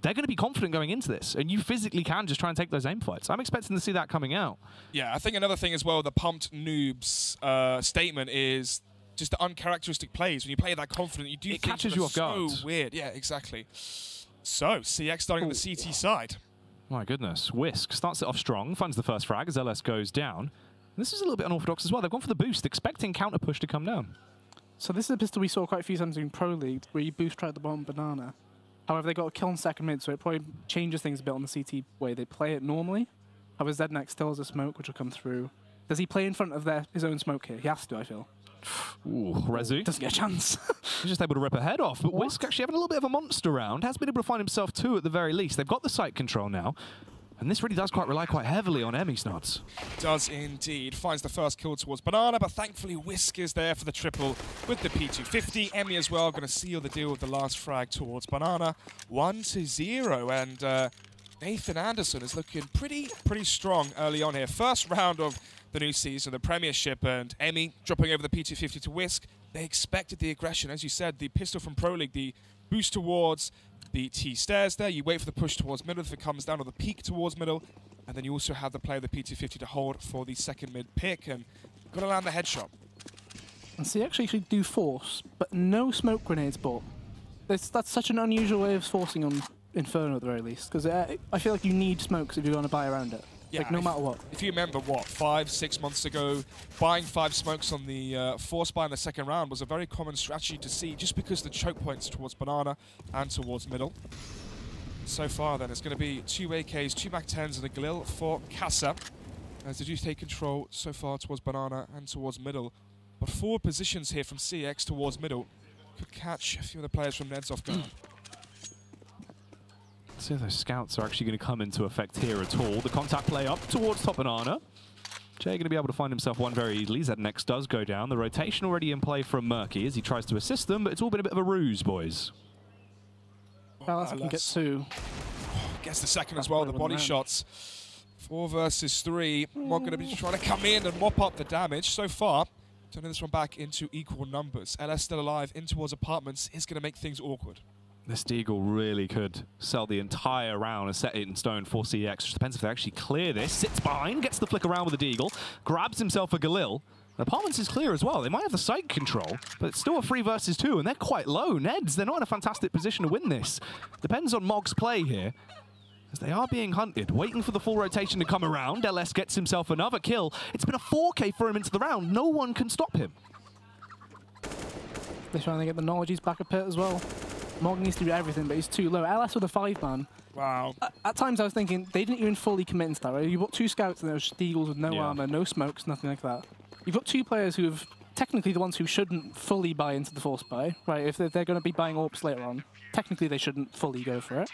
they're going to be confident going into this, and you physically can just try and take those aim fights. I'm expecting to see that coming out. Yeah, I think another thing as well, the pumped noobs statement is just the uncharacteristic plays. When you play that confident, you do it things catches that you are off guard. so weird. Yeah, exactly. So, CeX starting on the CT side. My goodness. Whisk starts it off strong, finds the first frag as LS goes down. This is a little bit unorthodox as well. They've gone for the boost, expecting counter push to come down. So this is a pistol we saw quite a few times in Pro League, where you boost right at the bottom banana. However, they got a kill on second mid, so it probably changes things a bit on the CT way they play it normally. However, Zednek still has a smoke, which will come through. Does he play in front of his own smoke here? He has to, I feel. Ooh, Rezu. Doesn't get a chance. He's just able to rip her head off, but Whisk actually having a little bit of a monster round. Has been able to find himself two at the very least. They've got the site control now. And this really does rely quite heavily on Emmy Snods. Does indeed. Finds the first kill towards Banana, but thankfully Whisk is there for the triple with the P250. Emmy as well, going to seal the deal with the last frag towards Banana. 1-0, and Nathan Anderson is looking pretty strong early on here. First round of the new season, the Premiership, and Emmy dropping over the P250 to Whisk. They expected the aggression, as you said, the pistol from Pro League, the boost towards the T-stairs there. You wait for the push towards middle if it comes down, or the peak towards middle. And then you also have the play of the P250 to hold for the second mid pick. And got to land the headshot. And CeX actually do force, but no smoke grenades bought. That's such an unusual way of forcing on Inferno at the very least. Because I feel like you need smokes if you're going to buy around it. Yeah, like, no matter what. If you remember, what, 5-6 months ago, buying 5 smokes on the force buy in the second round was a very common strategy to see, just because the choke points towards Banana and towards middle. So far, then, it's going to be 2 AKs, 2 MAC-10s, and a Galil for Casa, as they do take control so far towards Banana and towards middle. But 4 positions here from CeX towards middle could catch a few of the players from NEDS off guard. See if those scouts are actually going to come into effect here at all. The contact play up towards top banana. Jay going to be able to find himself one very easily. Zednek does go down. The rotation already in play from Murky as he tries to assist them, but it's all been a bit of a ruse, boys. Well, that's can get 2. Gets the second as well, the body shots. 4 versus 3. Mod going to be trying to come in and mop up the damage. So far, turning this one back into equal numbers. LS still alive in towards apartments is going to make things awkward. This Deagle really could sell the entire round and set it in stone for CeX. Just depends if they actually clear this. Sits behind, gets the flick around with the Deagle, grabs himself a Galil. The apartments is clear as well. They might have the site control, but it's still a 3 versus 2, and they're quite low. NEDS, they're not in a fantastic position to win this. Depends on Mog's play here, as they are being hunted, waiting for the full rotation to come around. LS gets himself another kill. It's been a 4K for him into the round. No one can stop him. They're trying to get the knowledge. He's back a pit as well. Mog needs to do everything, but he's too low. LS with a 5-man. Wow. At times I was thinking, they didn't even fully commit into that, right? You bought 2 scouts and there was Deagles with no armor, no smokes, nothing like that. You've got 2 players who have technically the ones who shouldn't fully buy into the force buy, right? If they're going to be buying AWPs later on, technically they shouldn't fully go for it.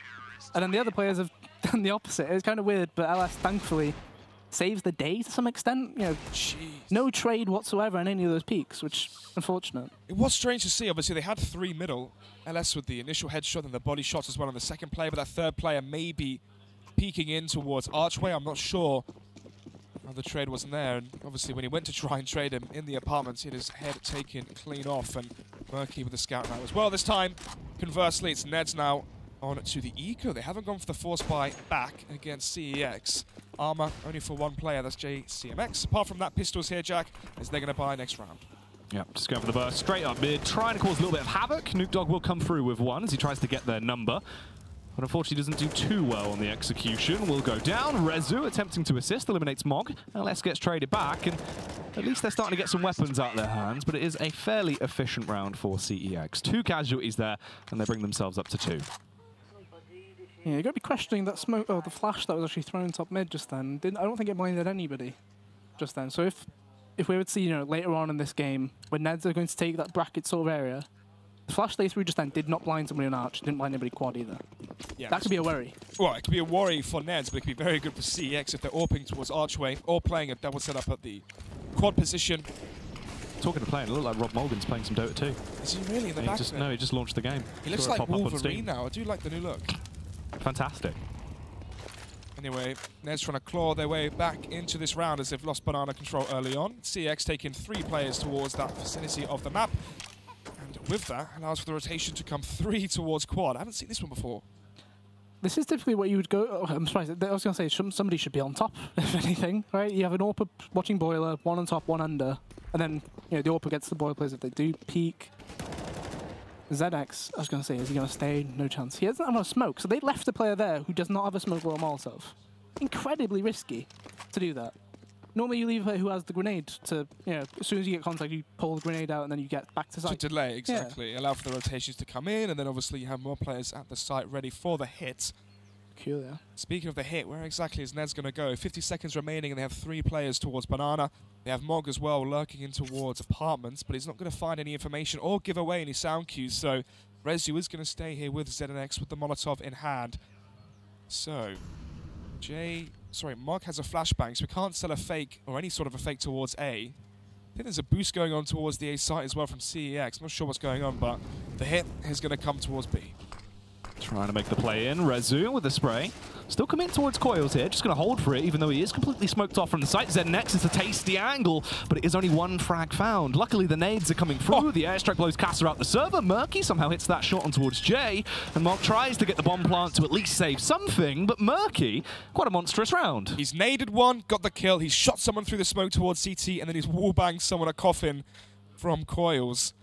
And then the other players have done the opposite. It's kind of weird, but LS thankfully saves the day to some extent. You know, no trade whatsoever in any of those peaks, which unfortunate. It was strange to see. Obviously, they had 3 middle. LS with the initial headshot and the body shots as well on the second player, but that third player may be peeking in towards Archway. I'm not sure how the trade wasn't there. And obviously, when he went to try and trade him in the apartments, he had his head taken clean off. And Murky with the scout now as well. This time, conversely, it's NEDS now on to the Eco. They haven't gone for the force buy back against CEX. Armor only for 1 player, that's JCMX. Apart from that, pistols here, Jack, as they're going to buy next round. Yep, just going for the burst straight up mid, trying to cause a little bit of havoc. Nuke Dog will come through with 1 as he tries to get their number, but unfortunately doesn't do too well on the execution. Will go down. Rezu attempting to assist, eliminates Mog. LS gets traded back, and at least they're starting to get some weapons out of their hands, but it is a fairly efficient round for CEX. 2 casualties there, and they bring themselves up to 2. Yeah, you've got to be questioning that smoke, oh, the flash that was actually thrown top mid just then. I don't think it blinded anybody just then. So if we would see, you know, later on in this game, when NEDS are going to take that bracket sort of area, the flash they threw just then did not blind somebody on Arch, didn't blind anybody quad either. Yeah, that could be a worry. Well, it could be a worry for NEDS, but it could be very good for CEX if they're AWPing towards Archway or playing a double setup at the quad position. Talking to playing, it looked like Rob Morgan's playing some Dota 2. Is he really in the back? No, he just launched the game. He looks like Wolverine now. I do like the new look. Fantastic. Anyway, NEDS trying to claw their way back into this round as they've lost banana control early on. CeX taking 3 players towards that vicinity of the map. And with that, allows for the rotation to come 3 towards quad. I haven't seen this one before. This is typically what you would go. Oh, I'm surprised. I was going to say somebody should be on top, if anything, right? You have an AWP watching boiler, one on top, one under, and then the AWP gets the boiler players if they do peek. CeX, I was going to say, is he going to stay? No chance. He doesn't have a smoke, so they left a player there who does not have a smoke or a Molotov. Incredibly risky to do that. Normally, you leave a player who has the grenade to, as soon as you get contact, you pull the grenade out and then you get back to site. To delay, exactly. Yeah. Allow for the rotations to come in, and then obviously you have more players at the site ready for the hit. Peculiar. Speaking of the hit, where exactly is NEDS going to go? 50 seconds remaining, and they have 3 players towards Banana. They have Mog as well, lurking in towards apartments, but he's not going to find any information or give away any sound cues, so Rezu is going to stay here with ZNX with the Molotov in hand. So, Mog has a flashbang, so we can't sell a fake or any sort of a fake towards A. I think there's a boost going on towards the A site as well from CEX. Not sure what's going on, but the hit is going to come towards B. Trying to make the play in. Rezu with the spray. Still committing towards Coils here. Just going to hold for it, even though he is completely smoked off from the site. ZNX is a tasty angle, but it is only 1 frag found. Luckily, the nades are coming through. The airstrike blows Caster out the server. Murky somehow hits that shot on towards J. And Mark tries to get the bomb plant to at least save something, but Murky, quite a monstrous round. He's naded one, got the kill. He's shot someone through the smoke towards CT, and then he's wallbanged someone a coffin from Coils.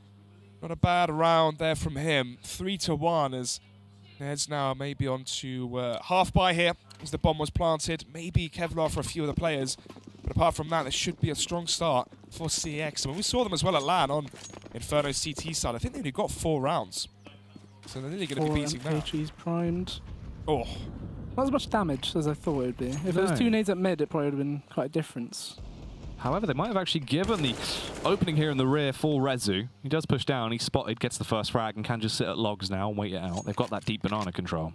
Not a bad round there from him. 3-1 as NEDS now maybe on to half by here as the bomb was planted. Maybe Kevlar for a few of the players. But apart from that, there should be a strong start for CX. I mean, we saw them as well at LAN on Inferno CT side. I think they only got 4 rounds. So they're really going to be beating now. MKG's primed. Oh. Not as much damage as I thought it would be. If there was 2 nades at mid, it probably would have been quite a difference. However, they might have actually given the opening here in the rear for Rezu. He does push down, he's spotted, gets the first frag, and can just sit at logs now and wait it out. They've got that deep banana control.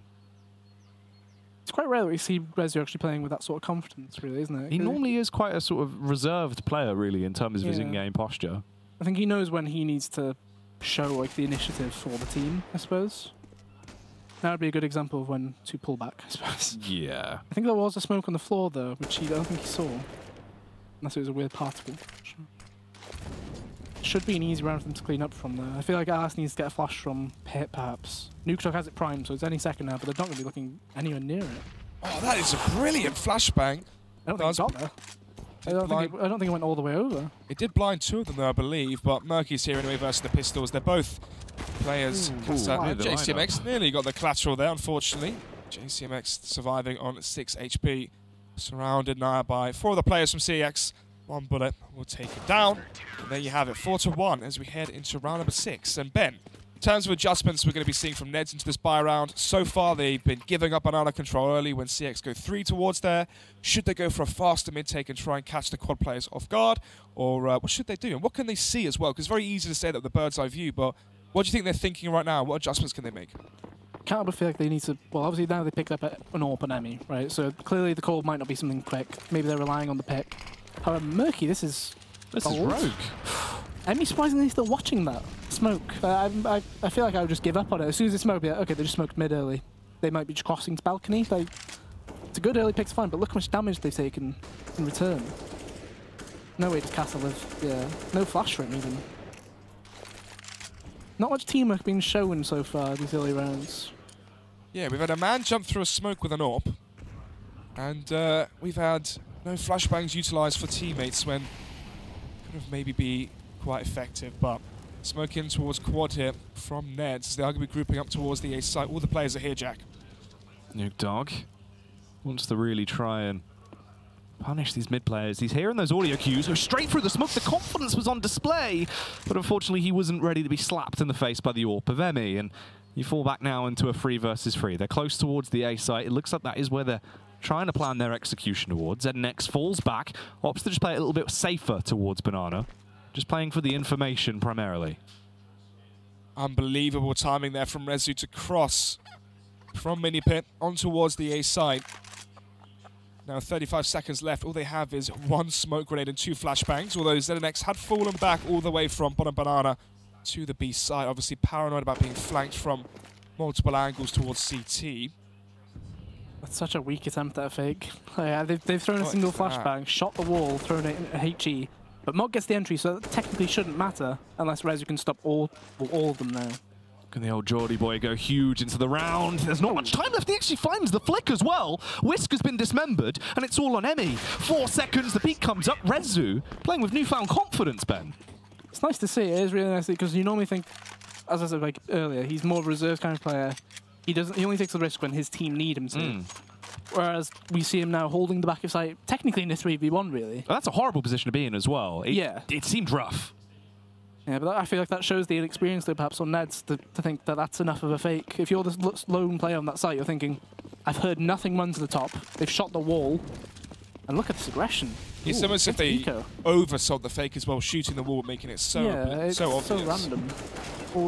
It's quite rare that we see Rezu actually playing with that sort of confidence, really, isn't it? He normally is quite a sort of reserved player, really, in terms of his in-game posture. I think he knows when he needs to show the initiative for the team, I suppose. That would be a good example of when to pull back, I suppose. Yeah. I think there was a smoke on the floor, though, which I don't think he saw. Unless it was a weird particle. Should be an easy round for them to clean up from there. I feel like Alice needs to get a flash from Pit, perhaps. Nuke has it primed, so it's any second now, but they're not going to be looking anywhere near it. Oh, that is a brilliant flashbang. I don't think it got there. I don't think it went all the way over. It did blind 2 of them, though, I believe, but Murky's here anyway versus the Pistols. They're both players. JCMX nearly got the collateral there, unfortunately. JCMX surviving on 6 HP. Surrounded now by 4 of the players from CX. 1 bullet will take it down. And there you have it, 4-1 as we head into round number 6. And Ben, in terms of adjustments we're going to be seeing from NEDS into this buy round, so far they've been giving up banana control early when CX go 3 towards there. Should they go for a faster mid-take and try and catch the quad players off guard? Or what should they do? And what can they see as well? Because it's very easy to say that with the bird's eye view, but what do you think they're thinking right now? What adjustments can they make? Can't help but feel like they need to. Well, obviously now they picked up an AWP and Emmy, right? So clearly the call might not be something quick. Maybe they're relying on the pick. However, Murky, this is rogue. Emmy surprisingly still watching that smoke. I feel like I would just give up on it as soon as it smoked. Like, okay, they just smoked mid early. They might be just crossing to balcony. It's a good early pick to find, but look how much damage they've taken in return. No way to cast a live. Yeah, no flash for him even. Not much teamwork being shown so far these early rounds. Yeah, we've had a man jump through a smoke with an AWP, and we've had no flashbangs utilised for teammates when could have maybe be quite effective, but smoke in towards quad here from NEDS as they are going to be grouping up towards the A site. All the players are here, Jack. Nuke Dog wants to really try and punish these mid players. He's hearing those audio cues, go straight through the smoke. The confidence was on display, but unfortunately he wasn't ready to be slapped in the face by the AWP of Emmy, and you fall back now into a 3 versus 3. They're close towards the A site. It looks like that is where they're trying to plan their execution towards. ZNX falls back, opts to just play a little bit safer towards Banana, just playing for the information primarily. Unbelievable timing there from Rezu to cross from mini pit on towards the A site. Now 35 seconds left. All they have is 1 smoke grenade and 2 flashbangs, although ZNX had fallen back all the way from bottom banana to the B side. Obviously paranoid about being flanked from multiple angles towards CT. That's such a weak attempt at a fake. Yeah, they've thrown a single flashbang, shot the wall, thrown it in a HE. But Mog gets the entry, so that technically shouldn't matter unless Rezu can stop all of them now. Can the old Geordie boy go huge into the round? There's not much time left. He actually finds the flick as well. Whisk has been dismembered, and it's all on Emmy. 4 seconds, the peak comes up. Rezu playing with newfound confidence, Ben. It's nice to see. It is really nice because you normally think, as I said like earlier, he's more of a reserve kind of player. He only takes the risk when his team need him to. Whereas we see him now holding the back of sight, technically in a 3v1, really. Well, that's a horrible position to be in as well. It seemed rough. Yeah, but I feel like that shows the inexperience, though, perhaps on NEDS, to think that that's enough of a fake. If you're the lone player on that site, you're thinking, I've heard nothing run to the top. They've shot the wall. And look at this aggression. It's almost if they oversold the fake as well, shooting the wall, making it so, it's so obvious. So random.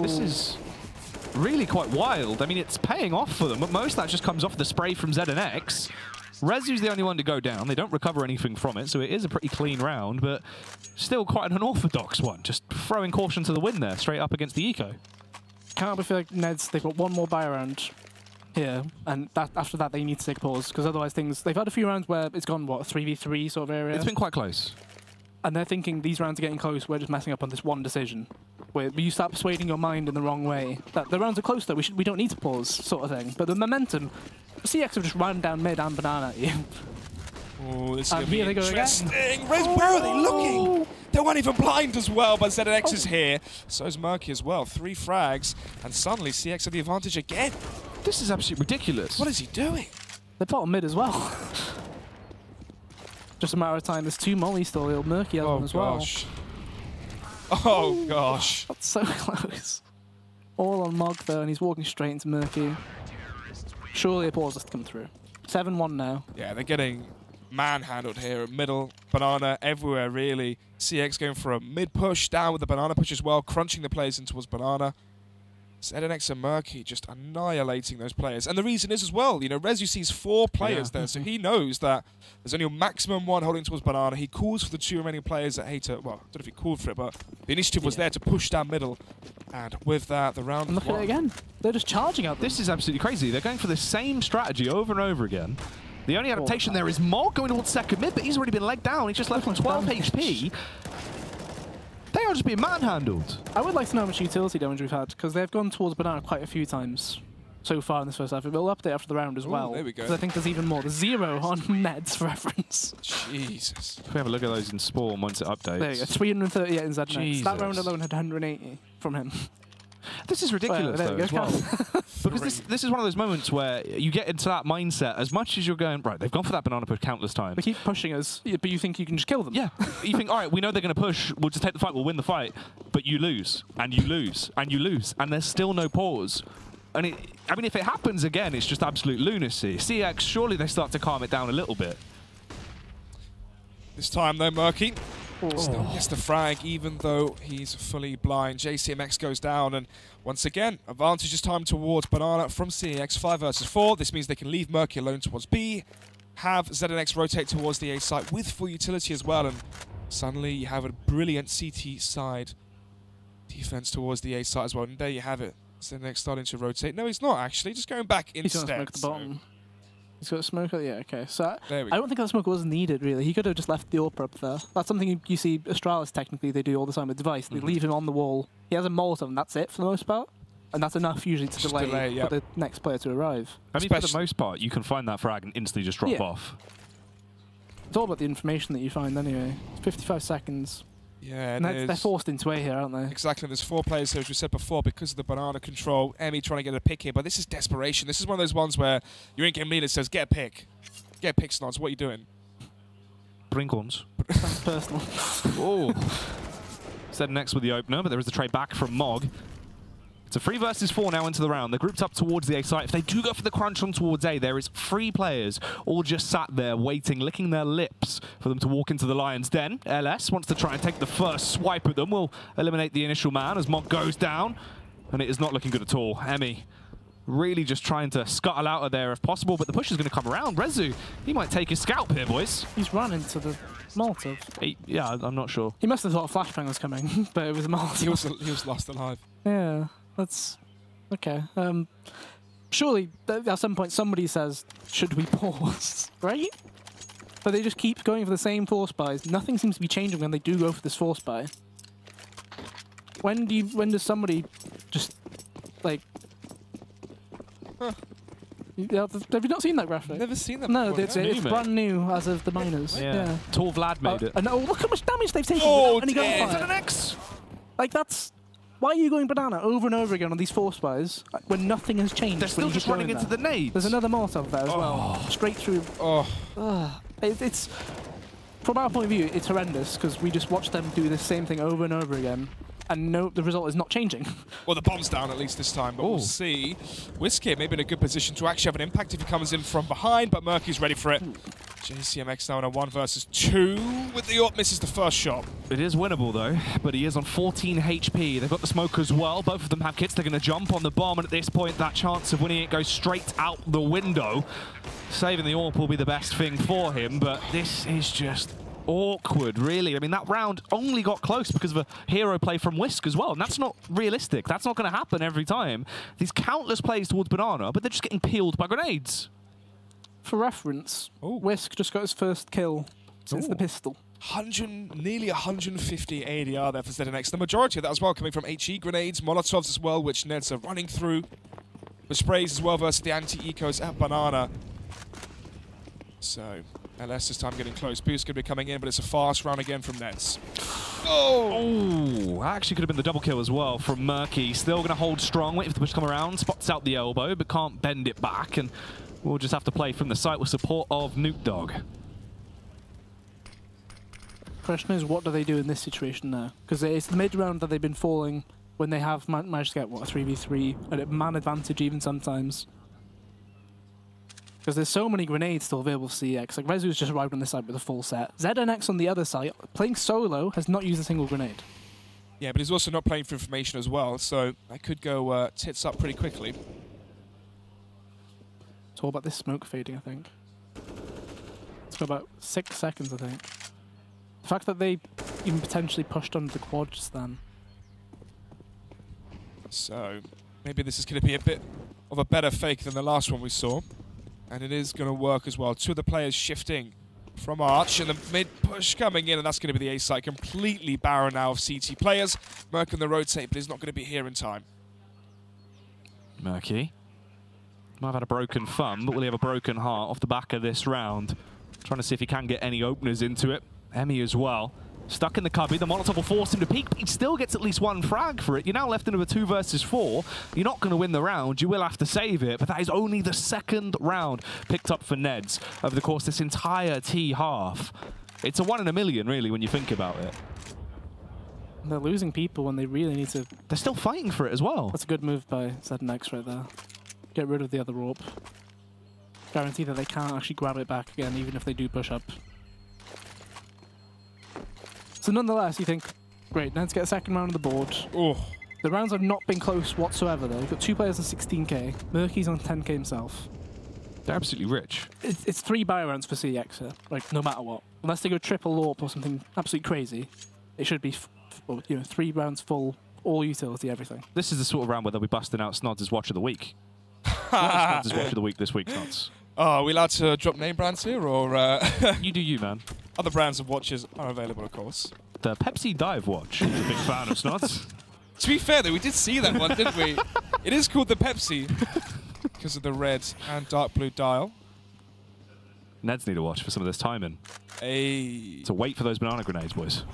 This is really quite wild. I mean, it's paying off for them, but most of that just comes off the spray from ZNX. Rezu's the only one to go down. They don't recover anything from it, so it is a pretty clean round, but still quite an unorthodox one. Just throwing caution to the wind there, straight up against the Eco. Can't help but feel like NEDS, they've got one more buy round here, and after that they need to take a pause, because otherwise they've had a few rounds where it's gone, what, a 3v3 sort of area? It's been quite close. And they're thinking these rounds are getting close, we're just messing up on this one decision. Where you start persuading your mind in the wrong way. That the rounds are close though, we don't need to pause, sort of thing. But the momentum, CeX have just ran down mid and banana at you. Oh, this is going to be here they go interesting. again. Where are they looking? They weren't even blind as well, but ZNX is here. So is Murky as well. 3 frags, and suddenly CeX have the advantage again. This is absolutely ridiculous. What is he doing? They're bottom mid as well. Just a matter of time. There's 2 mollies still. The old Murky has one as well. Oh gosh. That's so close. All on Mog though, and he's walking straight into Murky. Surely a pause has to come through. 7-1 now. Yeah, they're getting manhandled here. Middle, banana, everywhere really. CeX going for a mid push, down with the banana push as well, crunching the players in towards banana. ZNX and Murky just annihilating those players. And the reason is as well, you know, Rezu sees 4 players there, so he knows that there's only a maximum 1 holding towards banana. He calls for the 2 remaining players that hate it. Well, I don't know if he called for it, but the initiative was there to push down middle. And with that, the round and look at it again. They're just charging out. This is absolutely crazy. They're going for the same strategy over and over again. The only adaptation there is Mog going towards second mid, but he's already been legged down. He's just left on 12 HP. They are just being manhandled. I would like to know how much utility damage we've had, because they've gone towards banana quite a few times so far in this first half. We'll update after the round as well. There we go. Because I think there's even more. There's 0 on NEDS for reference. Jesus. If we have a look at those in Spawn once it updates. There you go. 338 in ZNX. Jesus. That round alone had 180 from him. This is ridiculous, though, as well. Because this is one of those moments where you get into that mindset, as much as you're going, right, they've gone for that banana push countless times. They keep pushing us, but you think you can just kill them. Yeah. You think, all right, we know they're going to push, we'll just take the fight, we'll win the fight. But you lose, and you lose, and you lose, and there's still no pause. And I mean, if it happens again, it's just absolute lunacy. CeX, surely they start to calm it down a little bit. This time, though, Murky still gets the frag, even though he's fully blind. JCMX goes down, and once again, advantage is time towards banana from CeX. 5 versus 4. This means they can leave Murky alone towards B, have ZNX rotate towards the A site with full utility as well, and suddenly you have a brilliant CT side defense towards the A site as well. And there you have it. ZNX starting to rotate. No, he's not actually. Just going back instead. He's going to smoke the bottom. He's got a smoker? Yeah, okay. So I don't think that smoker was needed, really. He could have just left the AWP up there. That's something you see Astralis, technically, they do all the time with Device. They leave him on the wall. He has a Molotov, and that's it for the most part. And that's enough, usually, to delay for the next player to arrive. I mean, for the most part, you can find that frag and instantly just drop off. It's all about the information that you find, anyway. 55 seconds. Yeah, and they're forced into A here, aren't they? Exactly. There's 4 players here, as we said before, because of the banana control. Emmy trying to get a pick here, but this is desperation. This is one of those ones where your in-game leader says, get a pick. Get a pick, Snods. What are you doing? Brinkons. That's personal. Oh. Said next with the opener, but there is a trade back from Mog. It's a 3 versus 4 now into the round. They're grouped up towards the A site. If they do go for the crunch on towards A, there is 3 players all just sat there waiting, licking their lips for them to walk into the Lion's Den. LS wants to try and take the first swipe at them. Will eliminate the initial man as Mog goes down. And it is not looking good at all. Emmy really just trying to scuttle out of there if possible, but the push is going to come around. Rezu, he might take his scalp here, boys. He's run into the Molotov. Yeah, I'm not sure. He must have thought a flashbang was coming, but it was a Molotov. He was lost alive. Yeah. That's okay. Surely, at some point, somebody says, should we pause, right? But they just keep going for the same force buys. Nothing seems to be changing when they do go for this force buy. When does somebody just Like, yeah, have you not seen that graphic? Never seen that No, before. it's brand new as of the miners. Yeah. Tall Vlad made it. And look how much damage they've taken. Oh, And he got dear. fire. To the next. Like, that's... Why are you going banana over and over again on these force buys when nothing has changed? They're still just running into the nades. There's another Molotov there as well. Straight through. Oh, It's... From our point of view, it's horrendous because we just watch them do the same thing over and over again. And no, the result is not changing. well, the bomb's down at least this time, but we'll see. Whiskey maybe in a good position to actually have an impact if he comes in from behind, but Murky's ready for it. JCMX now in a 1 versus 2 with the AWP, misses the first shot. It is winnable though, but he is on 14 HP. They've got the smoke as well. Both of them have kits. They're going to jump on the bomb, and at this point, that chance of winning it goes straight out the window. Saving the AWP will be the best thing for him, but this is just awkward, really. I mean, that round only got close because of a hero play from Whisk as well, and that's not realistic. That's not going to happen every time. These countless plays towards Banana, but they're just getting peeled by grenades. For reference, Whisk just got his first kill since the pistol. Nearly 150 ADR there for ZNX. The majority of that as well coming from HE grenades, Molotovs as well, which NEDS are running through. The sprays as well versus the anti-ecos at Banana. So, LS this time getting close. Boost going to be coming in, but it's a fast round again from NEDS. Oh, actually could have been the double kill as well from Murky. Still going to hold strong, wait for the push to come around, spots out the elbow, but can't bend it back, and we'll just have to play from the site with support of Nuke Dog. Question is, what do they do in this situation now? Because it's the mid-round that they've been falling when they have managed to get, what, a 3v3, and a man advantage even sometimes. Because there's so many grenades still available for CeX. Like, Rezu's just arrived on this side with a full set. ZNX on the other side, playing solo, has not used a single grenade. Yeah, but he's also not playing for information as well, so that could go tits up pretty quickly. It's all about this smoke fading, I think. It's got about 6 seconds, I think. The fact that they even potentially pushed under the quads then. So, maybe this is going to be a bit of a better fake than the last one we saw. And it is going to work as well. 2 of the players shifting from Arch, and the mid-push coming in, and that's going to be the A site. Completely barren now of CT players. Merc on the rotate, but he's not going to be here in time. Murky might have had a broken thumb, but will he have a broken heart off the back of this round? Trying to see if he can get any openers into it. Emmy as well. Stuck in the cubby. The Molotov will force him to peek, but he still gets at least 1 frag for it. You're now left into a 2 versus 4. You're not going to win the round. You will have to save it, but that is only the 2nd round picked up for NEDS over the course of this entire T half. It's a 1 in a million, really, when you think about it. They're losing people when they really need to... They're still fighting for it as well. That's a good move by ZNX right there. Get rid of the other AWP. Guarantee that they can't actually grab it back again, even if they do push up. So nonetheless, you think, great, let's get a 2nd round on the board. Oh. The rounds have not been close whatsoever, though. You've got 2 players on 16k. Murky's on 10k himself. They're absolutely rich. It's 3 buy rounds for CeX here, like, no matter what. Unless they go triple AWP or something absolutely crazy, it should be, 3 rounds full, all utility, everything. This is the sort of round where they'll be busting out Snods' Watch of the Week. Snods' Watch of the Week this week, Snods. Oh, are we allowed to drop name brands here, or...? You do you, man. Other brands of watches are available, of course. The Pepsi Dive Watch. I'm a big fan of Snods. To be fair, though, we did see that one, didn't we? It is called the Pepsi because of the red and dark blue dial. NEDS need a watch for some of this timing. Hey. So wait for those banana grenades, boys.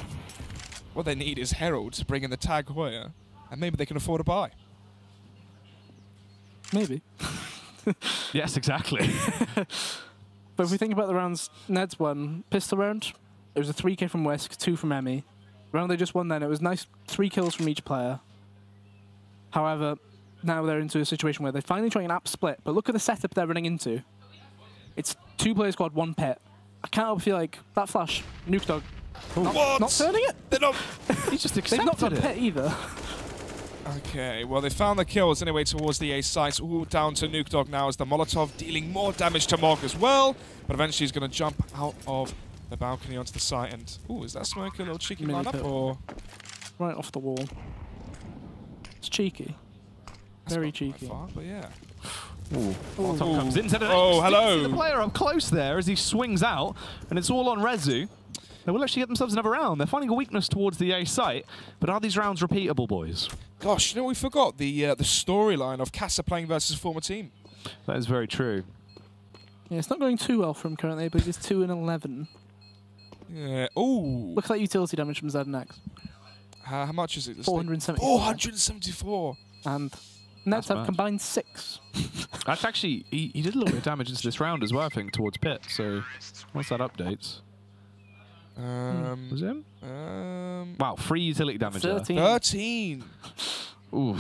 What they need is Herald to bring in the Tag Heuer, and maybe they can afford a buy. Maybe. Yes, exactly. But if we think about the rounds NEDS won, pistol round, it was a 3k from Whisk, 2 from Emmy. The round they just won then, it was nice 3 kills from each player. However, now they're into a situation where they're finally trying an app split, but look at the setup they're running into. It's 2 player squad, 1 pit. I can't help but feel like that flash, Nuke Dog, not turning it? They're not... He's just They've accepted not done it. pit either. Okay, well, they found the kills anyway towards the A sites. All down to Nuke Dog now as the Molotov dealing more damage to Mog as well. But eventually he's going to jump out of the balcony onto the site and... Ooh, is that Smoke a little cheeky Mini lineup, pit. or...? Right off the wall. It's cheeky. That's Very not cheeky. quite far, but yeah. Ooh. Molotov comes in. Oh, hello. See the player up close there as he swings out, and it's all on Rezu. They will actually get themselves another round. They're finding a weakness towards the A site, but are these rounds repeatable, boys? Gosh, you know, we forgot the storyline of Casa playing versus former team. That is very true. Yeah, it's not going too well for him currently, but he's 2-11. Yeah. Ooh. Look at that utility damage from ZNX. How much is it? 474. 474. And Nets have combined 6. That's actually, he did a little bit of damage into this round as well, I think, towards Pit. So once that updates. Was it him? Wow, 3 utility damage 13. there. 13. Oof.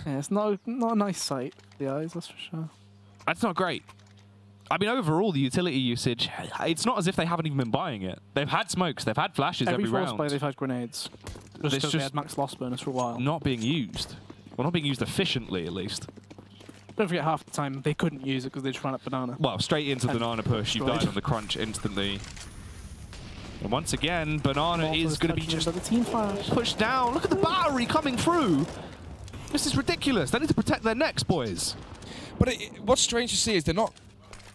Yeah, it's not a nice sight, the eyes, that's for sure. That's not great. I mean, overall, the utility usage, it's not as if they haven't even been buying it. They've had smokes, they've had flashes every round. Every force play, they've had grenades. Just because they had max loss bonus for a while. Not being used. Well, not being used efficiently, at least. Don't forget, half the time, they couldn't use it because they just ran up banana. Well, straight into the banana push, you died on the crunch instantly. And once again, banana is going to be just pushed down. Look at the battery coming through. This is ridiculous. They need to protect their necks, boys. But what's strange to see is they're not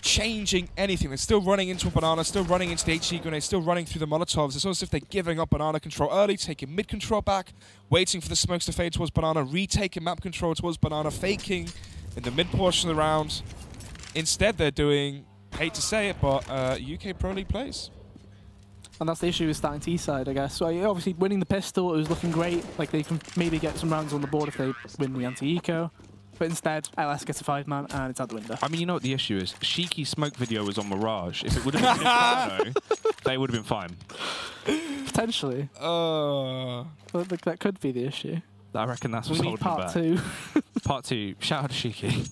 changing anything. They're still running into a banana, still running into the HE grenade, still running through the Molotovs. It's almost as if they're giving up banana control early, taking mid control back, waiting for the smokes to fade towards banana, retaking map control towards banana, faking in the mid portion of the round. Instead, they're doing, hate to say it, but UK Pro League plays. And that's the issue with starting T-side, I guess. So obviously winning the pistol, it was looking great. Like they can maybe get some rounds on the board if they win the anti-eco. But instead, LS gets a 5-man and it's out the window. I mean, you know what the issue is? Sheiky's smoke video was on Mirage. If it would have been Inferno, they would have been fine. Potentially. But that could be the issue. I reckon that's what's holding part back. 2. Part 2. Shout out to Sheiky.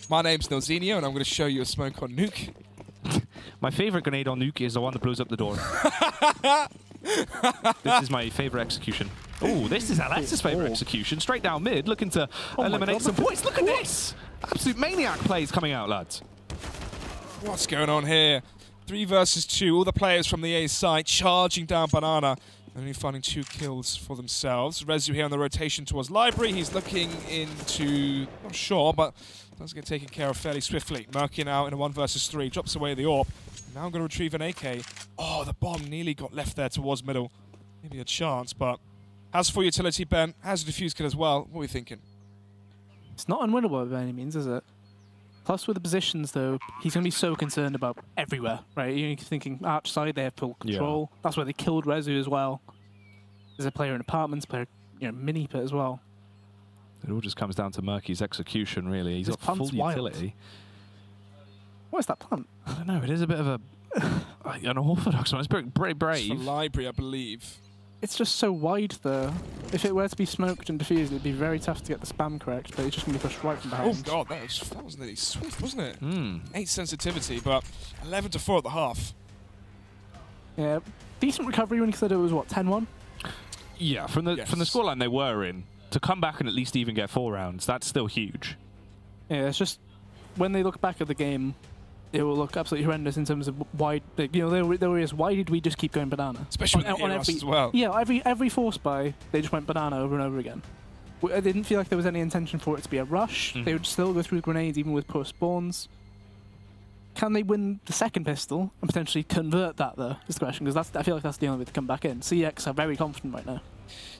My name's Nilzinho, and I'm going to show you a smoke on Nuke. My favourite grenade on Nuke is the one that blows up the door. This is my favourite execution. Oh, this is Alex's favourite execution. Straight down mid, looking to eliminate some points. Look at this! Absolute maniac plays coming out, lads. What's going on here? 3 versus 2. All the players from the A side charging down banana. Only finding 2 kills for themselves. Rezu here on the rotation towards Library. He's looking into, not sure, but does get taken care of fairly swiftly. Murky now in a 1 versus 3. Drops away the AWP. Now I'm going to retrieve an AK. Oh, the bomb nearly got left there towards middle. Maybe a chance, but has full utility, Ben. Has a defuse kit as well. What are we thinking? It's not unwinnable by any means, is it? Plus, with the positions, though, he's going to be so concerned about everywhere, right? You're thinking Arch side, they have full control. Yeah. That's why they killed Rezu as well. There's a player in apartments, player, mini pit as well. It all just comes down to Murky's execution, really. He's got full utility. What is that plant? I don't know. It is a bit of an unorthodox one. It's very brave. It's for Library, I believe. It's just so wide, though. If it were to be smoked and diffused, it'd be very tough to get the spam correct, but it's just going to be pushed right from behind. Oh, God, that was nearly swift, wasn't it? 8 sensitivity, but 11 to 4 at the half. Yeah, decent recovery when you consider it was, what, 10-1? Yeah, from the scoreline they were in, to come back and at least even get 4 rounds, that's still huge. Yeah, it's just, when they look back at the game, it will look absolutely horrendous in terms of why, they were as, why did we just keep going banana? Especially on every, as well. Yeah, every force buy, they just went banana over and over again. I didn't feel like there was any intention for it to be a rush. They would still go through grenades even with post spawns. Can they win the second pistol and potentially convert that, though, is the question, because I feel like that's the only way to come back in. CeX are very confident right now.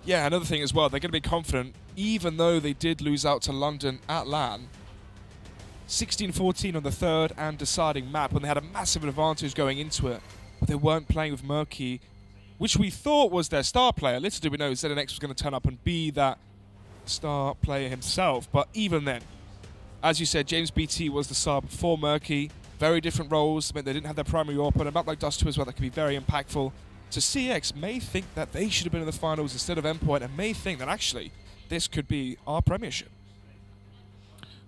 Yeah, another thing as well, they're going to be confident, even though they did lose out to London at LAN. 16-14 on the third and deciding map, when they had a massive advantage going into it. But they weren't playing with Murky, which we thought was their star player. Little did we know ZNX was going to turn up and be that star player himself. But even then, as you said, James BT was the sub for Murky. Very different roles, meant they didn't have their primary AWP, and a map like Dust 2 as well that could be very impactful. So CeX may think that they should have been in the finals instead of Endpoint, and may think that actually this could be our Premiership.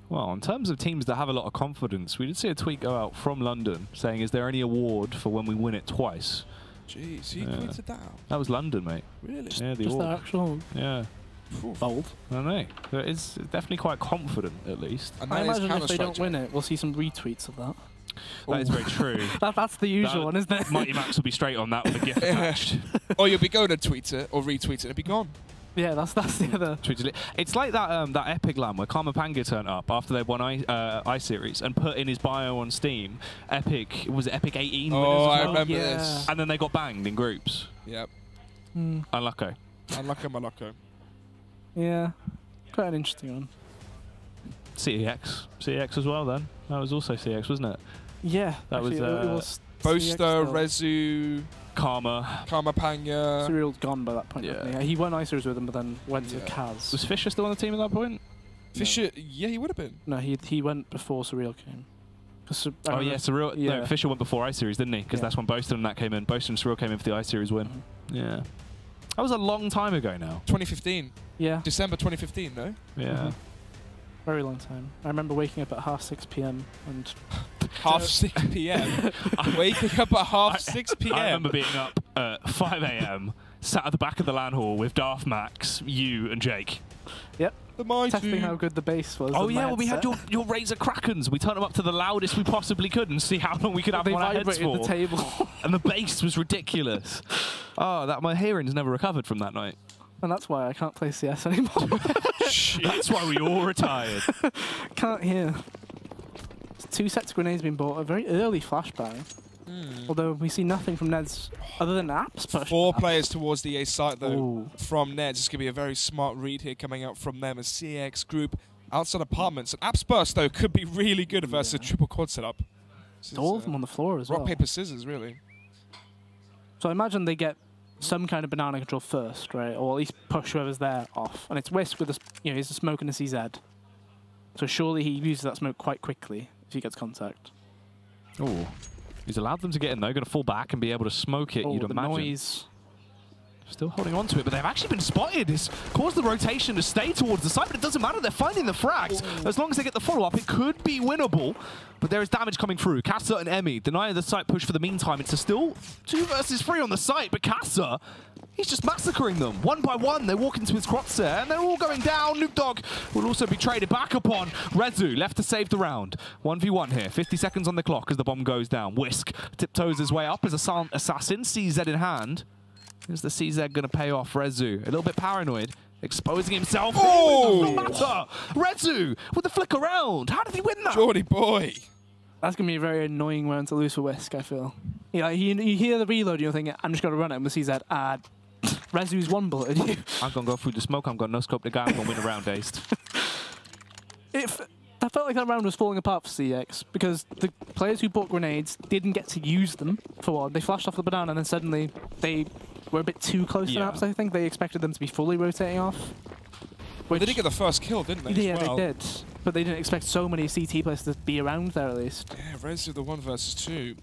Well, in terms of teams that have a lot of confidence, we did see a tweet go out from London saying, is there any award for when we win it twice? Jeez, he tweeted that out. That was London, mate. Really? Yeah, the just their actual bold. I don't know. It's definitely quite confident, at least. And I imagine if they don't win it, we'll see some retweets of that. That is very true. That's the usual one, isn't it? Mighty Max will be straight on that with a GIF attached. Or you'll be going to tweet it or retweet it and it'll be gone. Yeah, that's the other. It's like that that Epic LAN where Karmapanga turned up after they won I-Series and put in his bio on Steam. Epic, was it Epic 18? Oh, I well? remember Yeah. this. And then they got banged in groups. Yep. Unlucky. Unlucky Malocco. Yeah, quite an interesting one. CEX as well then. That was also CEX, wasn't it? Yeah, That actually, was, Boaster, CX Rezu, Karma. Karmapanga. Surreal's gone by that point. Yeah. He won I-Series with them, but then went to Yeah. Kaz. Was Fisher still on the team at that point? Fisher, yeah, he would have been. No, he went before Surreal came. Oh yeah, Surreal. Yeah. No, Fisher went before I-Series, didn't he? Because that's when Boaster and that came in. Boaster and Surreal came in for the I-Series win. Yeah. That was a long time ago now. 2015. Yeah, December 2015, no? Yeah. very long time. I remember waking up at 6:30 p.m. and Half 6 p.m. Waking up at half 6 p.m. I remember being up at 5 a.m., sat at the back of the LAN hall with Darth Max, you, and Jake. The mighty. testing how good the bass was. Oh on my yeah, well we had headset. your Razer Krakens. We turned them up to the loudest we possibly could and see how long we could have They them on our heads vibrated for. the table. And the bass was ridiculous. Oh, my hearing's never recovered from that night. And that's why I can't play CS anymore. That's why we all retired. Can't hear. 2 sets of grenades being bought. A very early flashbang. Although we see nothing from NEDS other than apps push. 4 players towards the A site, though, Ooh. from NEDS. It's going to be a very smart read here coming out from them as CX group outside apartments. And Apps Burst, though, could be really good versus a triple quad setup. This is, All of them on the floor as well. rock, paper, scissors, really. So I imagine they get some kind of banana control first, right? Or at least push whoever's there off. And it's Whisk with he's a smoke and a CZ. So surely he uses that smoke quite quickly if he gets contact. Oh, he's allowed them to get in though. Going to fall back and be able to smoke it. Oh, You'd the imagine. noise. Still holding on to it, but they've actually been spotted. It's caused the rotation to stay towards the site, but it doesn't matter. They're finding the frags. As long as they get the follow-up, it could be winnable. But there is damage coming through. Kassa and Emmy deny the site push for the meantime. It's still 2 versus 3 on the site, but Kassa, he's just massacring them. 1 by 1, they walk into his crosshair, and they're all going down. Nuke Dog will also be traded back upon. Rezu left to save the round. 1v1 here. 50 seconds on the clock as the bomb goes down. Whisk tiptoes his way up as a silent assassin, CZ in hand. Is the CZ going to pay off Rezu? A little bit paranoid, exposing himself. Oh! It does not matter. Rezu with the flick around. How did he win that? Geordie boy. That's going to be a very annoying round to lose for Whisk, I feel. You hear the reload and you're thinking, I'm just going to run it and the CZ. Rezu's one bullet at you. I'm going to go through the smoke. I'm going to no-scope the guy. I'm going to win a round, Dazed. I felt like that round was falling apart for CX because the players who bought grenades didn't get to use them, for one. They flashed off the banana and then suddenly they were a bit too close to apps, I think. They expected them to be fully rotating off. Well, they did get the first kill, didn't they? Yeah, as well? they did. But they didn't expect so many CT players to be around there, at least. Yeah, Rezu the 1 versus 2.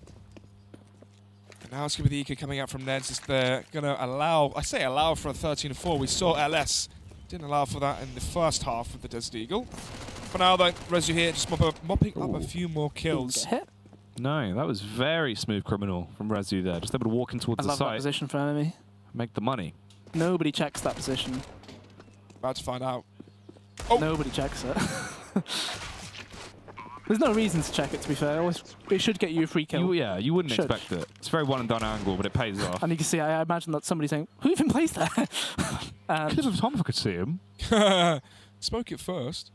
And now it's going to be the Eco coming out from NEDS as they're going to allow, I say allow for a 13-4. We saw LS didn't allow for that in the first half of the Desert Eagle. For now, though, Rezu here just mopping up a few more kills. Get hit. No, that was very smooth criminal from Rezu there. Just able to walk in towards I the love that site, position for enemy. make the money. Nobody checks that position. About to find out. Oh. Nobody checks it. There's no reason to check it, to be fair. It should get you a free kill. You wouldn't Should. expect it. It's a very one-and-done angle, but it pays off. And you can see, I imagine that somebody's saying, who even plays there? Could have Tom if I could see him. Smoke it first.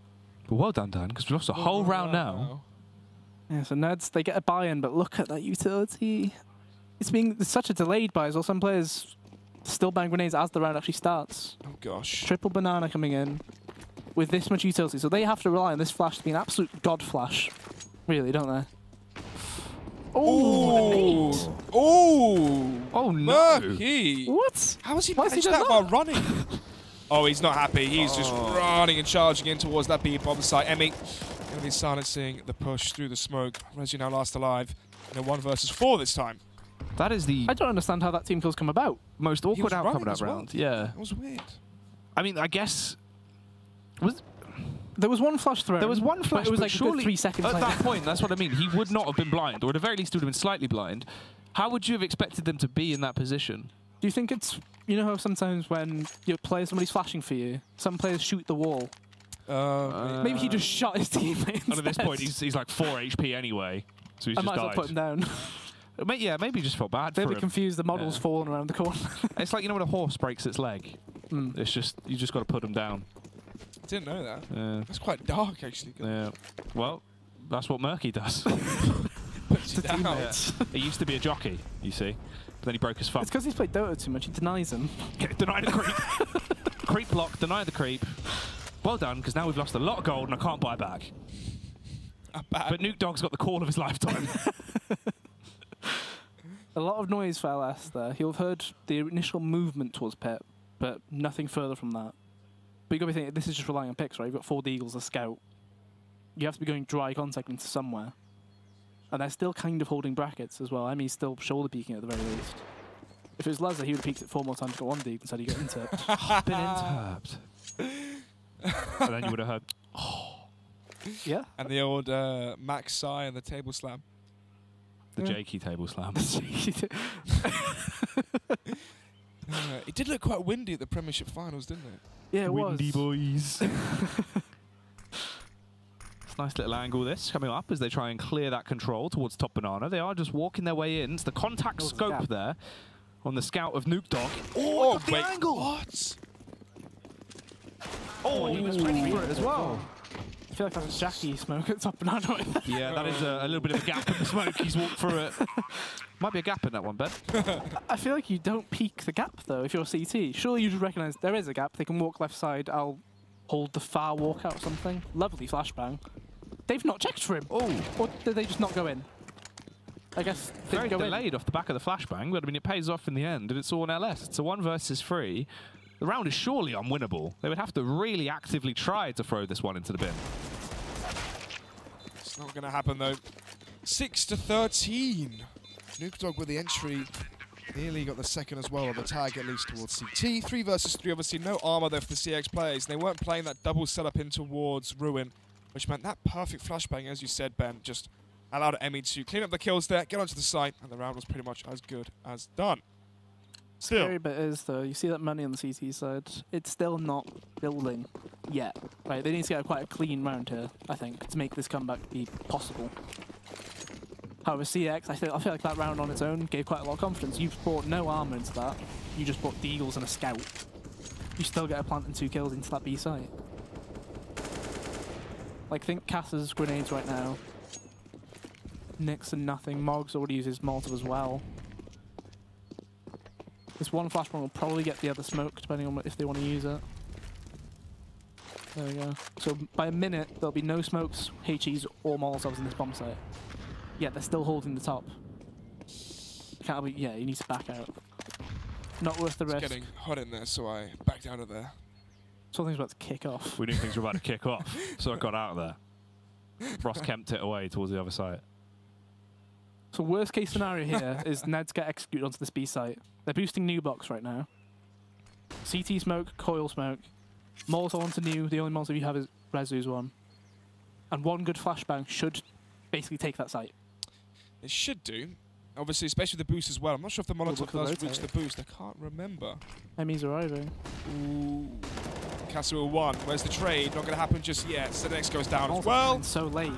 But well done, Dan, because we've lost a whole round now. Yeah, so NEDS, they get a buy-in, but look at that utility. It's such a delayed buy as well. Some players still bang grenades as the round actually starts. Oh, gosh. Triple banana coming in with this much utility. So they have to rely on this flash to be an absolute god flash. Really, don't they? Oh! Oh! Oh, no! Murky! What? How has he Why has he managed that done while running? Oh, he's not happy. He's just running and charging in towards that B bomb site. Emmy going to be silencing the push through the smoke. Rezu now last alive in a 1 versus 4 this time. That is the I don't understand how that team kill's come about. most awkward was outcome of running that as well. round. Yeah. That was weird. I mean, I guess... There was one flash thrown. There was one but flash, it was but like a surely good 3 seconds at later. that point, that's what I mean. He would not have been blind, or at the very least, he would have been slightly blind. How would you have expected them to be in that position? Do you think it's, you know how sometimes when you play somebody's flashing for you, some players shoot the wall? Maybe he just shot his teammate. And at this point, he's like 4 HP anyway, so he's I just might as well died. put him down. Yeah, maybe he just felt bad They'll for be him. confused, the model's fallen around the corner. It's like, you know when a horse breaks its leg? It's just, you just got to put them down. I didn't know that. Yeah. That's quite dark, actually. Yeah. Well, that's what Murky does. Puts you down. Yeah. He used to be a jockey, you see. But then he broke his thumb. It's because he's played Dota too much. He denies him. Deny the creep. Creep block, deny the creep. Well done, because now we've lost a lot of gold and I can't buy back. But Nuke Dog's got the call of his lifetime. A lot of noise for LS there. He'll have heard the initial movement towards Pip, but nothing further from that. But you've got to be thinking, this is just relying on picks, right? You've got 4 Deagles, a scout. You have to be going dry contact into somewhere. And they're still kind of holding brackets as well. I mean, he's still shoulder peeking at the very least. If it was Lazar, he would have peeked it 4 more times to get 1 Deagle instead he got interpt. Been interpt. And then you would have heard, oh. Yeah. And the old Max Sai and the table slam. The Jakey table slam. It did look quite windy at the Premiership finals, didn't it? Yeah, it Windy was. boys. It's a nice little angle this coming up as they try and clear that control towards top banana. They are just walking their way in. It's the contact scope there on the scout of Nuke Dog. Oh, the angle! What? Oh, he was ready for it as well. I feel like that's Jackie smoke at top banana right there. Yeah, that is a little bit of a gap in the smoke. He's walked through it. Might be a gap in that one, Ben. I feel like you don't peek the gap, though, if you're CT. Surely you just recognise there is a gap. They can walk left side. I'll hold the far walkout or something. Lovely flashbang. They've not checked for him. Oh. Or did they just not go in? I guess they Very didn't go delayed off the back of the flashbang, but I mean, it pays off in the end, and it's all an LS. It's a 1 versus 3. The round is surely unwinnable. They would have to really actively try to throw this one into the bin. It's not going to happen, though. 6-13. Nuke Dog with the entry. Nearly got the second as well on the tag, at least towards CT. 3 versus 3, obviously no armor there for the CX players. They weren't playing that double setup in towards Ruin, which meant that perfect flashbang, as you said, Ben, just allowed Emmy to clean up the kills there, get onto the site, and the round was pretty much as good as done. Still. Scary bit is, though, you see that money on the CT side, it's still not building yet. Right, they need to get quite a clean round here, I think, to make this comeback be possible. However, CX, I feel like that round on its own gave quite a lot of confidence. You've brought no armor into that. You just brought Deagles and a scout. You still get a plant and 2 kills into that B site. Like, think Cass's grenades right now. Nixon, nothing. Moggs already uses Molotov as well. This one flashbang will probably get the other smoke, depending on if they want to use it. There we go. So by a minute, there'll be no smokes, HEs, or Molotovs in this bomb site. Yeah, they're still holding the top. Can't be, yeah, you need to back out. Not worth the risk. It's getting hot in there, so I backed out of there. Something's about to kick off. We knew things were about to kick off, so I got out of there. Ross Kemped it away towards the other side. So worst case scenario here is NEDS get executed onto this B site. They're boosting new box right now. CT smoke, coil smoke. Molotov onto new, the only Molotov you have is Rezu's one. And one good flashbang should basically take that site. It should do. Obviously, especially with the boost as well. I'm not sure if the Molotov does reach the boost. I can't remember. Emmy's arriving. Ooh. Castle 1. Where's the trade? Not going to happen just yet. So the next goes down as well. So late.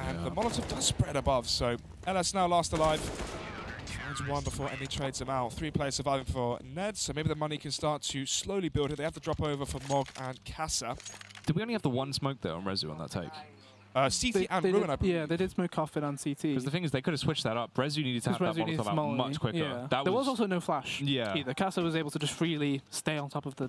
And the Molotov does spread above. So LS now last alive. Finds 1 before Emmy trades them out. 3 players surviving for NEDS. So maybe the money can start to slowly build it. They have to drop over for Mog and Casa. Did we only have the 1 smoke there on Rezu on that take? CT and Ruin, I believe. Yeah, they did smoke Coffin and CT. Because the thing is, they could have switched that up. Rezu needed to have that Molotov out much quicker. Yeah. That there was also no flash. Yeah. Either. Casa was able to just freely stay on top of the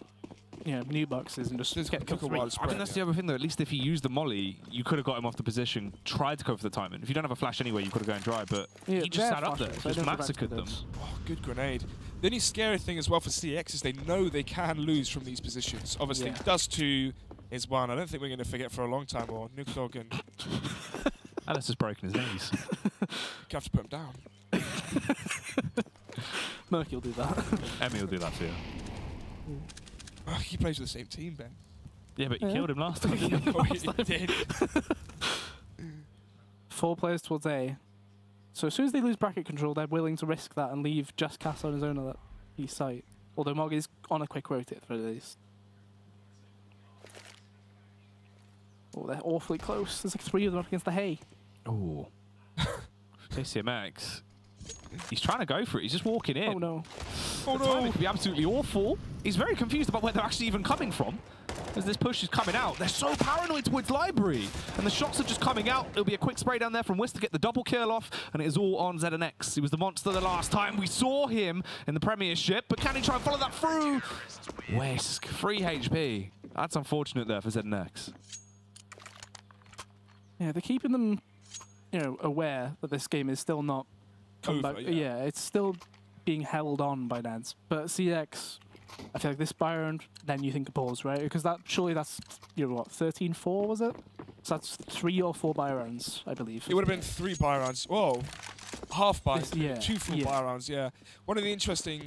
new boxes and just get took a while to spread. I think that's the other thing, though. At least if he used the molly, you could have got him off the position, tried to go for the timing. If you don't have a flash anyway, you could have gone dry, but he just sat up there, just massacred them. Oh, good grenade. The only scary thing as well for CX is they know they can lose from these positions. Obviously, Dust 2 is 1. I don't think we're going to forget for a long time, or Nuke Dog and... Alice has broken his knees. You have to put him down. Murky will do that. Emmy will do that for you. Oh, he plays with the same team, Ben. Yeah, but you killed him last time. He did. 4 players towards A. So as soon as they lose bracket control, they're willing to risk that and leave just Cass on his own at that east site. Although Mog is on a quick rotate for at least. Oh, they're awfully close. There's like 3 of them up against the hay. Oh. JCMX. He's trying to go for it. He's just walking in. Oh no. Oh The no! timing could be absolutely awful. He's very confused about where they're actually even coming from. As this push is coming out, they're so paranoid towards Library. And the shots are just coming out. It'll be a quick spray down there from Whisk to get the double kill off. And it is all on ZNX. He was the monster the last time we saw him in the Premiership. But can he try and follow that through? Whisk, 3 HP. That's unfortunate there for ZNX. Yeah, they're keeping them, you know, aware that this game is still not come Over, back. yeah. Yeah, it's still being held on by NEDS. But CeX, I feel like this buy round, then you think of pause, right? Because that surely that's, you know what, 13-4 was it? So that's 3 or 4 buy rounds, I believe. It would have been 3 buy rounds. Whoa, half buy, Yeah, 2 full yeah. buy rounds. Yeah. One of the interesting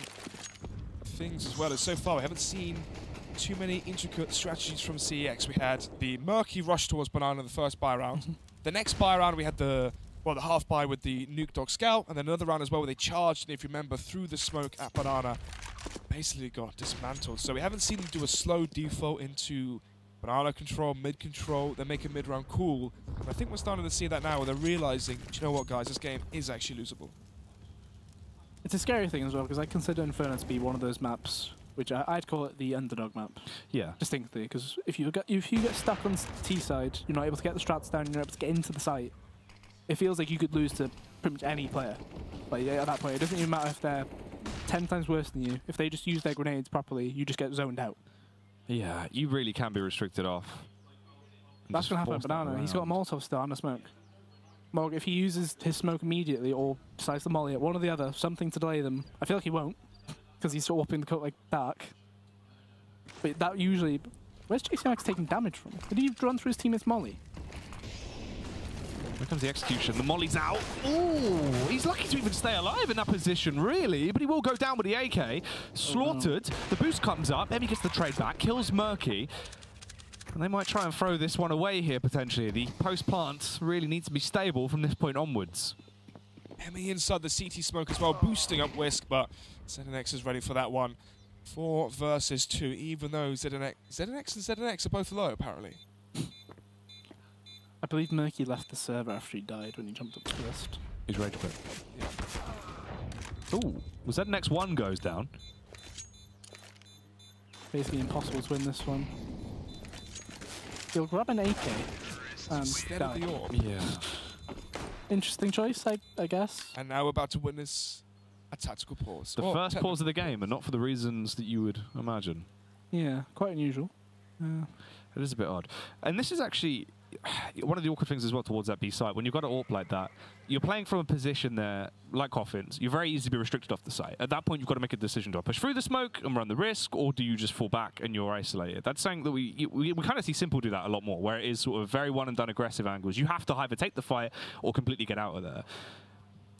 things as well is so far we haven't seen too many intricate strategies from CeX. We had the murky rush towards Banana in the first buy round. The next buy round we had the half buy with the Nuke Dog Scout, and then another round as well where they charged, and if you remember, through the smoke at Banana, basically got dismantled. So we haven't seen them do a slow default into Banana control, mid control, then make a mid round cool. And I think we're starting to see that now where they're realizing, do you know what, guys, this game is actually losable. It's a scary thing as well, because I consider Inferno to be one of those maps which I'd call it the underdog map. Yeah. Distinctly, because if you get stuck on T side, you're not able to get the strats down, you're not able to get into the site. It feels like you could lose to pretty much any player. Like at that point, it doesn't even matter if they're 10 times worse than you. If they just use their grenades properly, you just get zoned out. Yeah, you really can be restricted off. That's going to happen at Banana. He's got a Molotov still and a smoke. Mog, if he uses his smoke immediately or decides to molly it, one or the other, something to delay them. I feel like he won't, because he's sort of upping the cut like dark. But that usually... Where's JCMX taking damage from? Did he run through his teammate's molly? Here comes the execution. The molly's out. Ooh, he's lucky to even stay alive in that position, really. But he will go down with the AK. Slaughtered. The boost comes up. Maybe gets the trade back. Kills Murky. And they might try and throw this one away here, potentially. The post-plant really needs to be stable from this point onwards. Emmy inside the CT smoke as well, boosting up Whisk, but ZNX is ready for that one. 4 versus 2, even though ZNX and ZNX are both low, apparently. I believe Murky left the server after he died when he jumped up the list. He's ready to quit. Yeah. Ooh, was that next one goes down? Basically impossible to win this one. He'll grab an AK and Instead of die. the orb. Yeah. Interesting choice, I guess. And now we're about to witness a tactical pause. The first pause of the game, and not for the reasons that you would imagine. Yeah, quite unusual. It is a bit odd. And this is actually one of the awkward things as well towards that B site. When you've got an AWP like that, you're playing from a position there, like Coffins, you're very easy to be restricted off the site. At that point, you've got to make a decision. Do I push through the smoke and run the risk, or do you just fall back and you're isolated? That's something that we kind of see Simple do that a lot more, where it is sort of very one-and-done aggressive angles. You have to either take the fight or completely get out of there.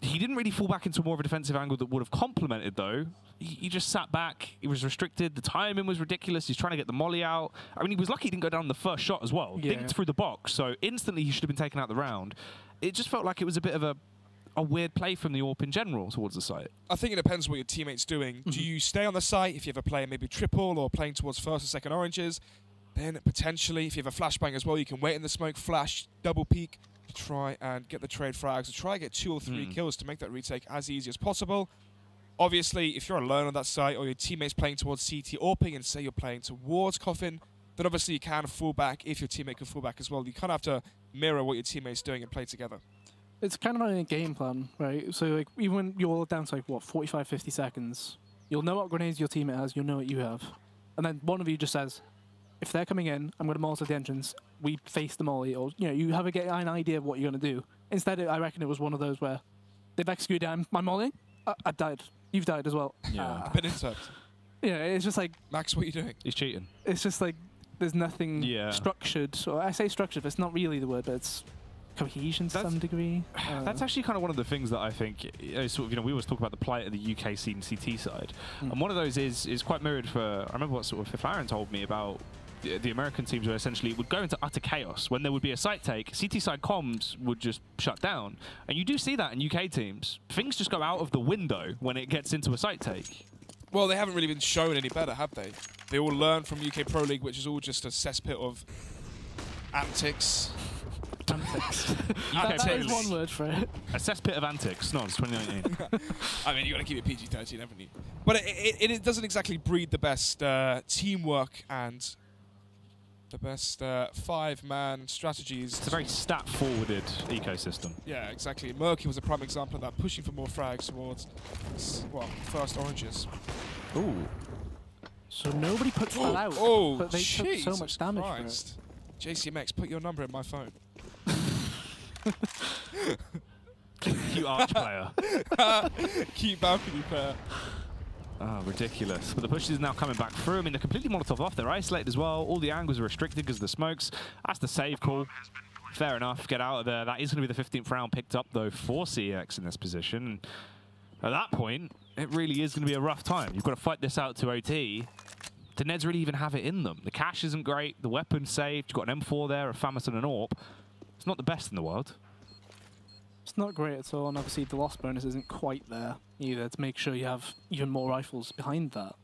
He didn't really fall back into more of a defensive angle that would have complemented, though. He just sat back. He was restricted. The timing was ridiculous. He's trying to get the molly out. I mean, he was lucky he didn't go down the first shot as well. Yeah. Dinked through the box, so instantly he should have been taken out the round. It just felt like it was a bit of a weird play from the AWP in general towards the site. I think it depends what your teammate's doing. Do you stay on the site if you have a player maybe triple or playing towards first or second oranges? Then potentially, if you have a flashbang as well, you can wait in the smoke, flash, double peek, to try and get the trade frags, to try and get 2 or 3 kills to make that retake as easy as possible. Obviously, if you're alone on that site or your teammate's playing towards CT or ping and say you're playing towards Coffin, then obviously you can fall back if your teammate can fall back as well. You kind of have to mirror what your teammate's doing and play together. It's kind of like a game plan, right? So like even when you're down to like what 45, 50 seconds, you'll know what grenades your teammate has, you'll know what you have, and then one of you just says, if they're coming in, I'm going to Molotov the entrance. We face the molly, or you have an idea of what you're going to do. Instead, I reckon it was one of those where they've executed my molly. I died. You've died as well. Yeah. Been intercept. Yeah, it's just like Max, what are you doing? He's cheating. it's just like there's nothing structured. Or I say structured, but it's not really the word, but it's cohesion to some degree. That's actually kind of one of the things that I think, sort of, we always talk about the plight of the UK scene CT side, and one of those is quite mirrored for. I remember what sort of Fifth Aaron told me about the American teams, where essentially it would go into utter chaos when there would be a site take. CT side comms would just shut down, and you do see that in UK teams. Things just go out of the window when it gets into a site take. Well, they haven't really been shown any better, have they? They all learned from UK Pro League, which is all just a cesspit of antics. Antics. Antics. That is one word for it. A cesspit of antics. No, it's 2019. I mean, you got to keep it PG-13, haven't you? But it doesn't exactly breed the best teamwork and the best five-man strategies. It's a very stat-forwarded ecosystem. Yeah, exactly. Murky was a prime example of that, pushing for more frags towards, well, first oranges. Ooh. So nobody puts that out, Oh, but they took so much damage Christ. For it. JCMX, put your number in my phone. Cute arch player. Cute balcony player. Oh, ridiculous. But the push is now coming back through. I mean, they're completely Molotov off. They're isolated as well. All the angles are restricted because of the smokes. That's the save call. Fair enough. Get out of there. That is going to be the 15th round picked up, though, for CeX in this position. And at that point, it really is going to be a rough time. You've got to fight this out to OT. Do NEDS really even have it in them? The cash isn't great. The weapon's saved. You've got an M4 there, a FAMAS and an AWP. It's not the best in the world. It's not great at all, and obviously the loss bonus isn't quite there either to make sure you have even more rifles behind that.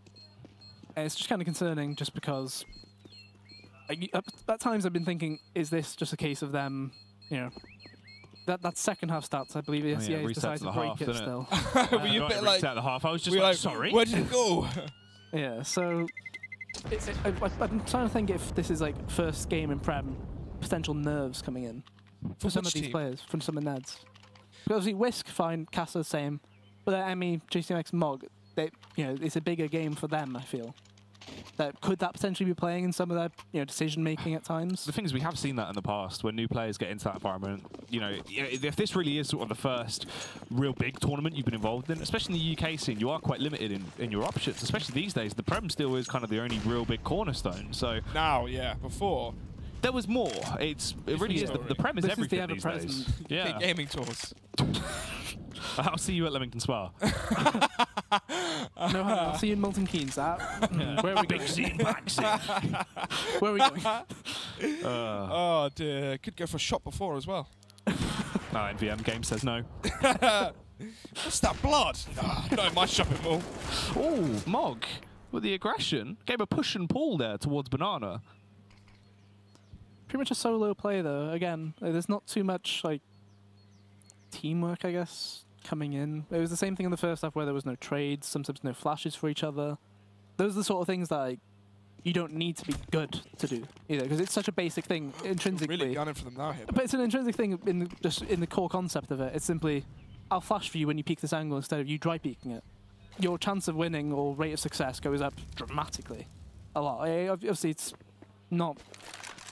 And it's just kind of concerning just because at times I've been thinking, is this just a case of them, you know, that second half stats, I believe the SCA decided to break it still. Were you a bit like... at the half. I was just like, sorry. Where did it go? Yeah, so I'm trying to think if this is like first game in Prem, potential nerves coming in for some of these players, from some of NEDS. Because obviously Whisk, fine, Casa, same, but ME, JCMX, Mog, it's a bigger game for them, I feel. Could that potentially be playing in some of their decision making at times? The thing is, we have seen that in the past when new players get into that environment. If this really is sort of the first real big tournament you've been involved in, especially in the UK scene, you are quite limited in your options. Especially these days, the Prem still is kind of the only real big cornerstone. So now, yeah, before there was more. It really is. The Prem is everything these days. Yeah, gaming tours. I'll see you at Leamington Spa. No, I'll see you in Milton Keynes. Where are we going? Big scene, back scene. Where are we going? Oh dear, could go for a shot before as well. NVM game says no. What's that blood? Not in my shopping mall. Oh, Mog with the aggression. Gave a push and pull there towards Banana. Pretty much a solo play though. Again, there's not too much like teamwork, I guess, coming in. It was the same thing in the first half where there was no trades, sometimes no flashes for each other. Those are the sort of things that you don't need to be good to do either, because it's such a basic thing intrinsically. Really gunning for them now here. But it's an intrinsic thing just in the core concept of it. It's simply, I'll flash for you when you peek this angle instead of you dry peeking it. Your chance of winning or rate of success goes up dramatically. A lot. Obviously, it's not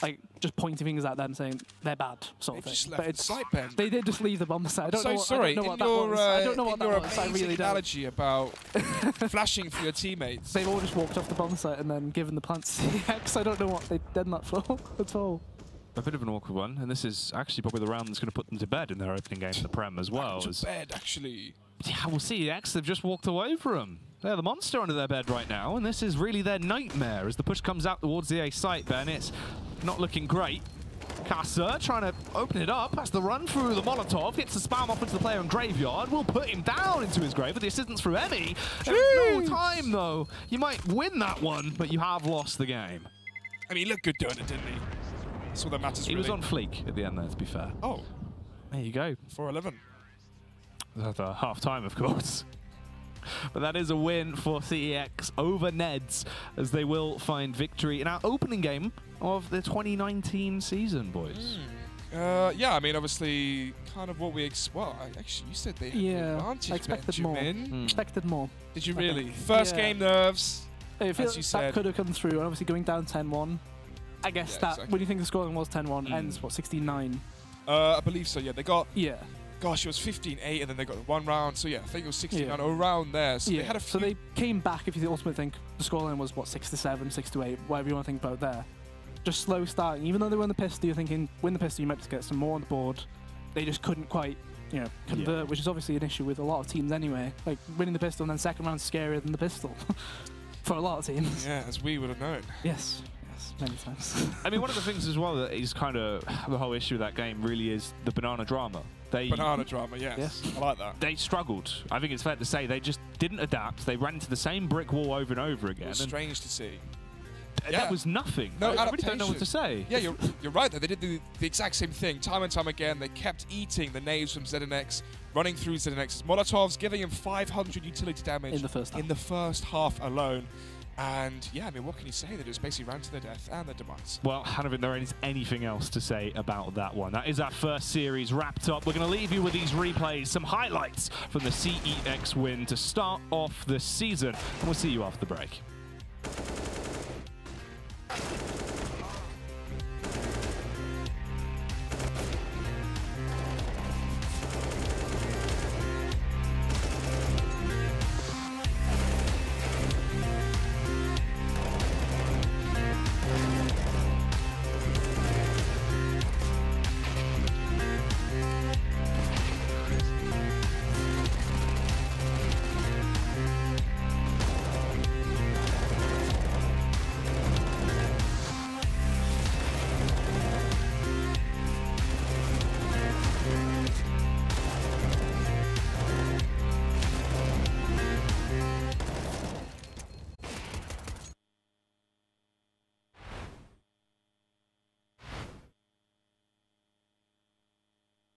like just pointing fingers at them saying they're bad sort of thing. Just left the site, Ben. They did just leave the bomb site. I don't know what that was. I don't know what that was. I really don't. Analogy about flashing for your teammates. They've all just walked off the bomb site and then given the plant CeX. I don't know what they've done that for at all. A bit of an awkward one, and this is actually probably the round that's going to put them to bed in their opening game in the Prem as well. To bed, actually. Yeah, we'll see. CeX, they've just walked away from them. They're the monster under their bed right now, and this is really their nightmare as the push comes out towards the A site, Ben. It's not looking great. Casa trying to open it up. That's the run through the Molotov. Gets the spam off into the player in Graveyard. Will put him down into his grave with the assistance through Emmy. There's no time, though. You might win that one, but you have lost the game. I mean, he looked good doing it, didn't he? That's all that matters, He really. was on fleek at the end there, to be fair. Oh. There you go. 4-11. That's a half-time, of course. But that is a win for CeX over NEDS, as they will find victory in our opening game of the 2019 season, boys. Yeah, I mean, obviously, kind of what we actually, you said they had the advantage. I expected more. Expected more. Did you really? First game nerves, as you said. That could have come through, and obviously going down 10-1. I guess when you think the scoring was 10-1, ends, what, 16-9? I believe so, yeah. They got... Yeah. Gosh, it was 15-8, and then they got one round. So, yeah, I think it was 16-9, around there. So, they had a few... So they came back, if you ultimately think the scoreline was, what, 6-7, 6-8, whatever you want to think about there. Just slow starting. Even though they won the pistol, you're thinking, win the pistol, you might just get some more on the board. They just couldn't quite, convert, which is obviously an issue with a lot of teams anyway. Like, winning the pistol and then second round's scarier than the pistol for a lot of teams. Yeah, as we would have known. Yes. Many times. I mean, one of the things as well that is kind of the whole issue of that game really is the banana drama. Banana drama, yes. I like that. They struggled. I think it's fair to say they just didn't adapt. They ran into the same brick wall over and over again. It was strange to see. that was nothing. No I really don't know what to say. Yeah, you're right, though. They did the exact same thing time and time again. They kept eating the nades from ZNX, running through ZNX's Molotovs, giving him 500 utility damage in the first half alone. And yeah, I mean, what can you say? They just basically ran to their death and their demise. Well, I don't think there is anything else to say about that one. That is our first series wrapped up. We're going to leave you with these replays, some highlights from the CEX win to start off the season. And we'll see you after the break.